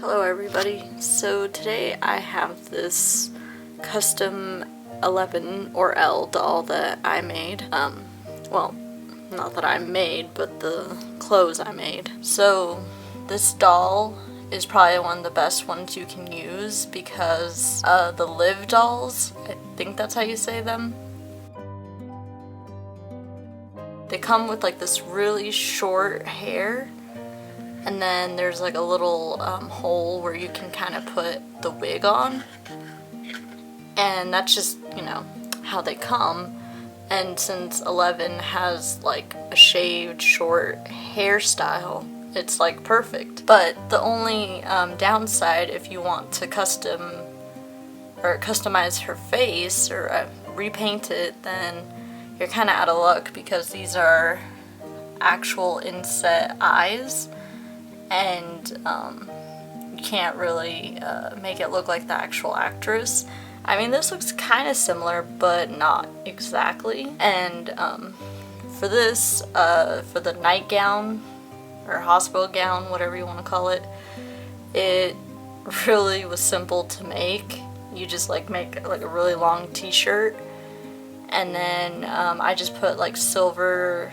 Hello everybody. So today I have this custom 11 or L doll that I made. Well, not that I made, but the clothes I made. So this doll is probably one of the best ones you can use because the Liv dolls, I think that's how you say them, they come with like this really short hair, and then there's like a little hole where you can kind of put the wig on, and that's just, you know, how they come. And since 11 has like a shaved short hairstyle, it's like perfect. But the only downside, if you want to customize her face or repaint it, then you're kind of out of luck because these are actual inset eyes, and you can't really make it look like the actual actress. I mean, this looks kind of similar, but not exactly. And for this, for the nightgown or hospital gown, whatever you want to call it, it really was simple to make. You just like make like a really long t-shirt, and then I just put like silver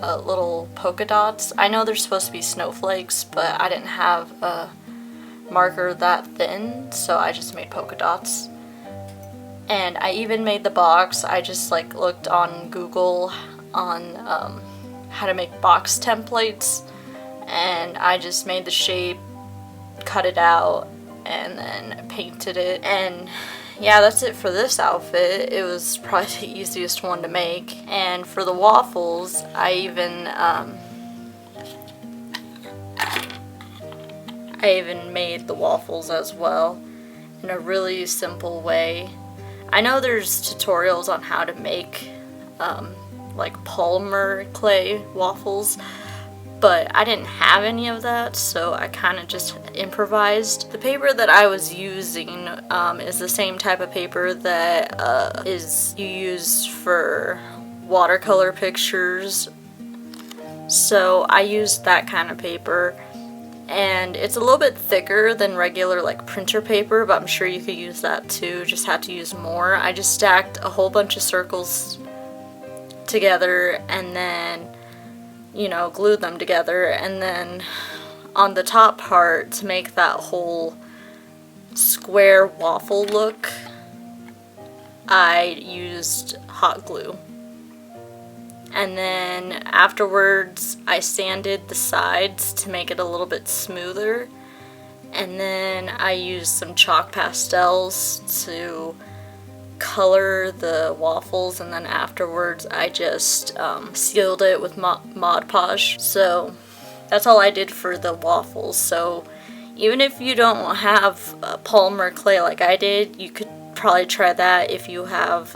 little polka dots. I know they're supposed to be snowflakes, but I didn't have a marker that thin, so I just made polka dots. And I even made the box. I just like looked on Google on how to make box templates, and I just made the shape, cut it out, and then painted it. And yeah, that's it for this outfit. It was probably the easiest one to make. And for the waffles, I even made the waffles as well in a really simple way. I know there's tutorials on how to make like polymer clay waffles, but I didn't have any of that, so I kind of just improvised. The paper that I was using is the same type of paper that you use for watercolor pictures, so I used that kind of paper. And it's a little bit thicker than regular like printer paper, but I'm sure you could use that too, just had to use more. I just stacked a whole bunch of circles together and then, you know, glued them together, and then on the top part, to make that whole square waffle look, I used hot glue. And then afterwards I sanded the sides to make it a little bit smoother, and then I used some chalk pastels to color the waffles, and then afterwards I just sealed it with Mod Podge. So that's all I did for the waffles. So even if you don't have polymer clay like I did, you could probably try that if you have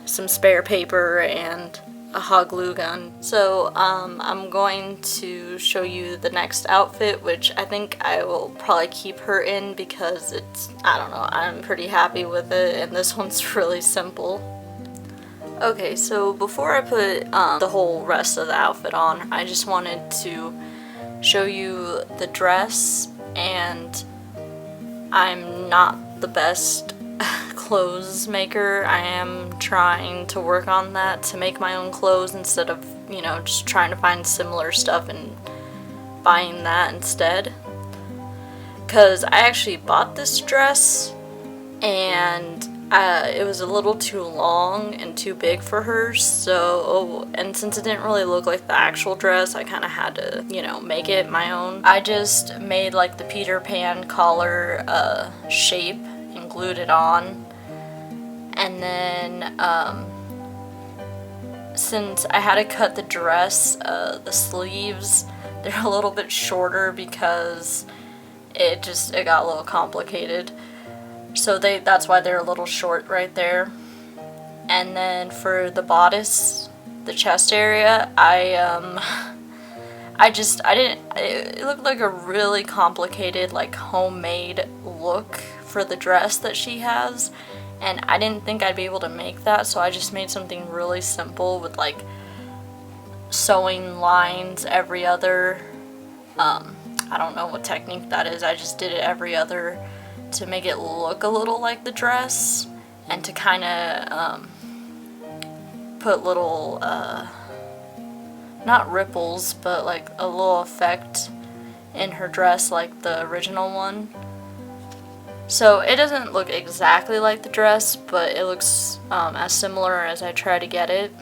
some spare paper and a hot glue gun. So I'm going to show you the next outfit, which I think I will probably keep her in because it's, I don't know, I'm pretty happy with it, and this one's really simple. Okay, so before I put the whole rest of the outfit on, I just wanted to show you the dress, and I'm not the best clothes maker. I am trying to work on that to make my own clothes instead of, you know, just trying to find similar stuff and buying that instead. Because I actually bought this dress and it was a little too long and too big for her, so, and since it didn't really look like the actual dress, I kind of had to, you know, make it my own. I just made like the Peter Pan collar shape and glued it on. And then since I had to cut the dress, the sleeves, they're a little bit shorter because it got a little complicated. So that's why they're a little short right there. And then for the bodice, the chest area, it looked like a really complicated, like homemade look for the dress that she has, and I didn't think I'd be able to make that, so I just made something really simple with like sewing lines every other I don't know what technique that is. I just did it every other to make it look a little like the dress and to kind of put little, not ripples, but like a little effect in her dress like the original one. So it doesn't look exactly like the dress, but it looks as similar as I try to get it.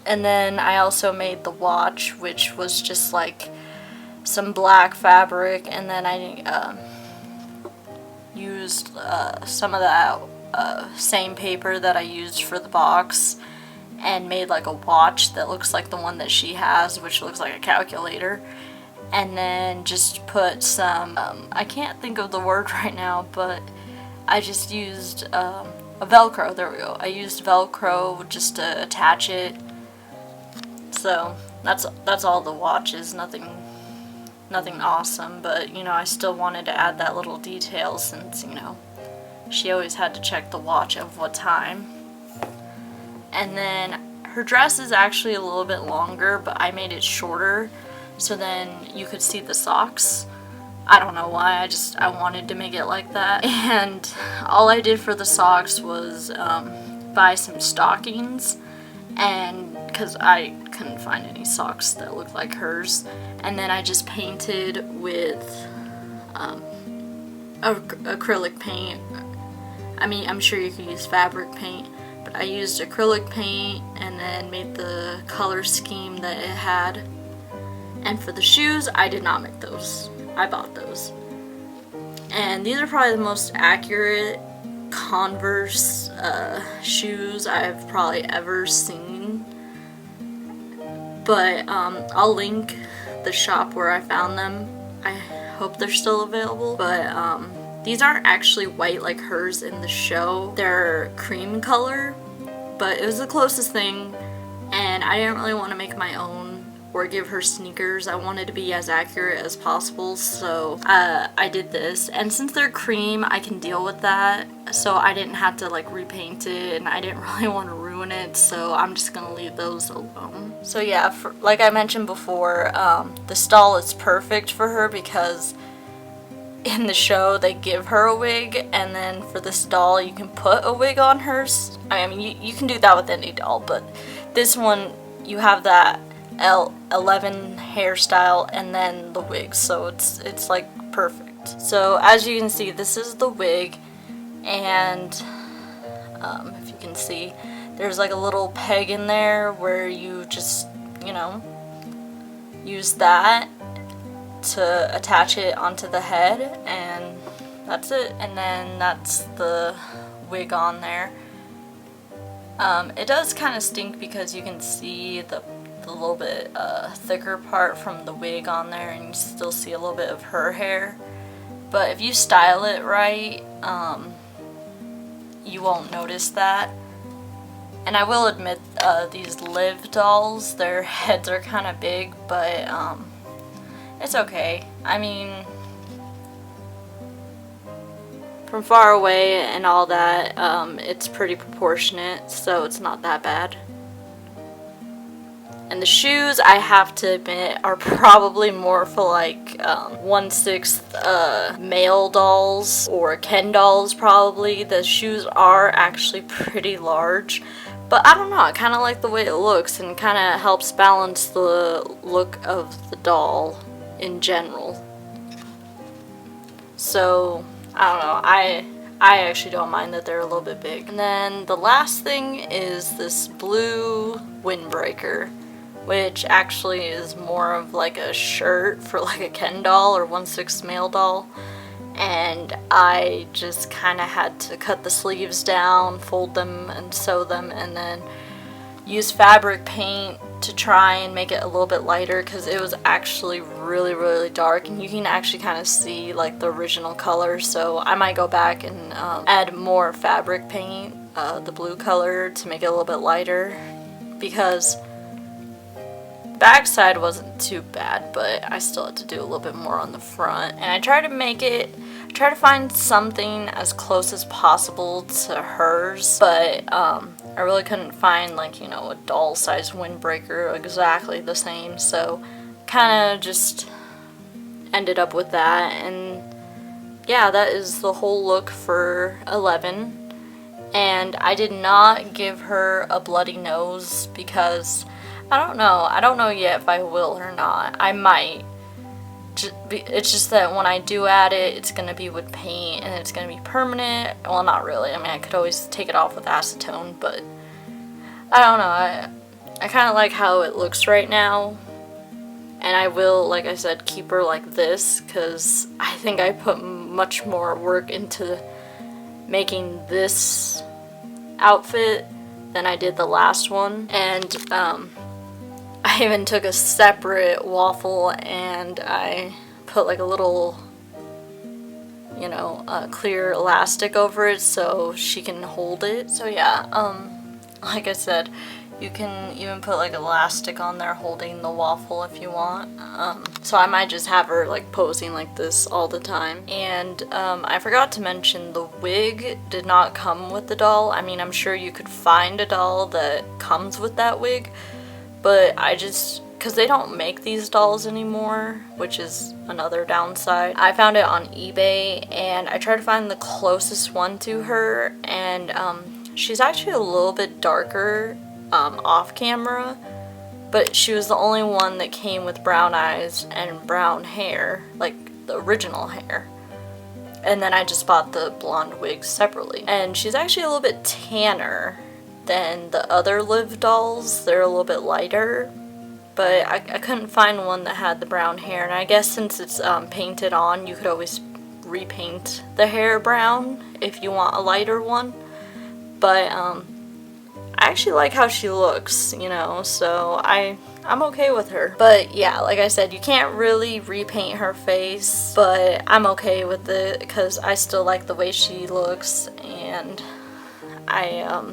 And then I also made the watch, which was just like some black fabric, and then I used some of that same paper that I used for the box and made like a watch that looks like the one that she has, which looks like a calculator. And then just put some, I can't think of the word right now, but I just used a Velcro, there we go. I used Velcro just to attach it. So that's all the watches, nothing awesome, but you know, I still wanted to add that little detail since, you know, she always had to check the watch of what time. And then her dress is actually a little bit longer, but I made it shorter so then you could see the socks. I don't know why, I wanted to make it like that. And all I did for the socks was buy some stockings, and because I couldn't find any socks that looked like hers, and then I just painted with acrylic paint. I mean, I'm sure you could use fabric paint, but I used acrylic paint and then made the color scheme that it had. And for the shoes, I did not make those. I bought those. And these are probably the most accurate Converse shoes I've probably ever seen. But I'll link the shop where I found them. I hope they're still available. But these aren't actually white like hers in the show. They're cream color, but it was the closest thing, and I didn't really want to make my own or give her sneakers. I wanted to be as accurate as possible, so I did this. And since they're cream, I can deal with that, so I didn't have to like repaint it, and I didn't really want to ruin it, so I'm just gonna leave those alone. So yeah, like I mentioned before, the style is perfect for her because in the show they give her a wig, and then for this doll you can put a wig on hers. I mean, you can do that with any doll, but this one you have that L11 hairstyle and then the wig, so it's like perfect. So as you can see, this is the wig, and if you can see, there's like a little peg in there where you just, you know, use that to attach it onto the head, and that's it. And then that's the wig on there. It does kind of stink because you can see the little bit thicker part from the wig on there, and you still see a little bit of her hair. But if you style it right, you won't notice that. And I will admit, these Liv dolls, their heads are kind of big, but it's okay. I mean, from far away and all that, it's pretty proportionate, so it's not that bad. And the shoes, I have to admit, are probably more for like 1/6 male dolls or Ken dolls probably. The shoes are actually pretty large, but I don't know, I kind of like the way it looks and kind of helps balance the look of the doll in general. So, I don't know, I actually don't mind that they're a little bit big. And then the last thing is this blue windbreaker, which actually is more of like a shirt for like a Ken doll or 1/6 male doll. And I just kind of had to cut the sleeves down, fold them and sew them, and then use fabric paint to try and make it a little bit lighter, because it was actually really dark, and you can actually kind of see like the original color. So I might go back and add more fabric paint, the blue color, to make it a little bit lighter, because backside wasn't too bad, but I still had to do a little bit more on the front. And I tried to find something as close as possible to hers, but I really couldn't find, like, you know, a doll size windbreaker exactly the same, so kind of just ended up with that. And yeah, that is the whole look for 11. And I did not give her a bloody nose because I don't know yet if I will or not. I might. It's just that when I do add it, it's going to be with paint and it's going to be permanent. Well, not really. I mean, I could always take it off with acetone, but I don't know. I kind of like how it looks right now. And I will, like I said, keep her like this because I think I put much more work into making this outfit than I did the last one. And I even took a separate waffle and I put like a little, you know, clear elastic over it so she can hold it. So yeah, like I said, you can even put like elastic on there holding the waffle if you want. So I might just have her like posing like this all the time. And I forgot to mention the wig did not come with the doll. I mean, I'm sure you could find a doll that comes with that wig, but I just, because they don't make these dolls anymore, which is another downside. I found it on eBay and I tried to find the closest one to her, and she's actually a little bit darker off camera, but she was the only one that came with brown eyes and brown hair, like the original hair. And then I just bought the blonde wig separately. And she's actually a little bit tanner than the other Liv dolls. They're a little bit lighter, but I couldn't find one that had the brown hair. And I guess since it's painted on, you could always repaint the hair brown if you want a lighter one. But I actually like how she looks, you know, so I'm okay with her. But yeah, like I said, you can't really repaint her face, but I'm okay with it because I still like the way she looks, and I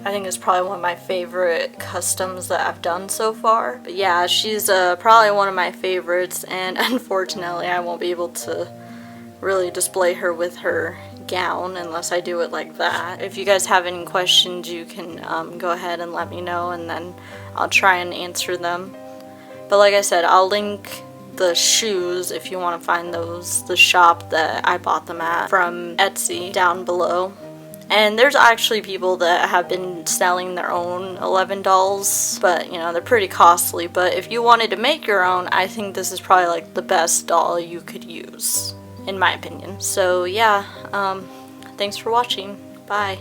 think it's probably one of my favorite customs that I've done so far. But yeah, she's probably one of my favorites, and unfortunately I won't be able to really display her with her gown unless I do it like that. If you guys have any questions, you can go ahead and let me know, and then I'll try and answer them. But like I said, I'll link the shoes if you want to find those, the shop that I bought them at from Etsy, down below. And there's actually people that have been selling their own 11 dolls, but you know, they're pretty costly. But if you wanted to make your own, I think this is probably like the best doll you could use, in my opinion. So yeah, thanks for watching. Bye.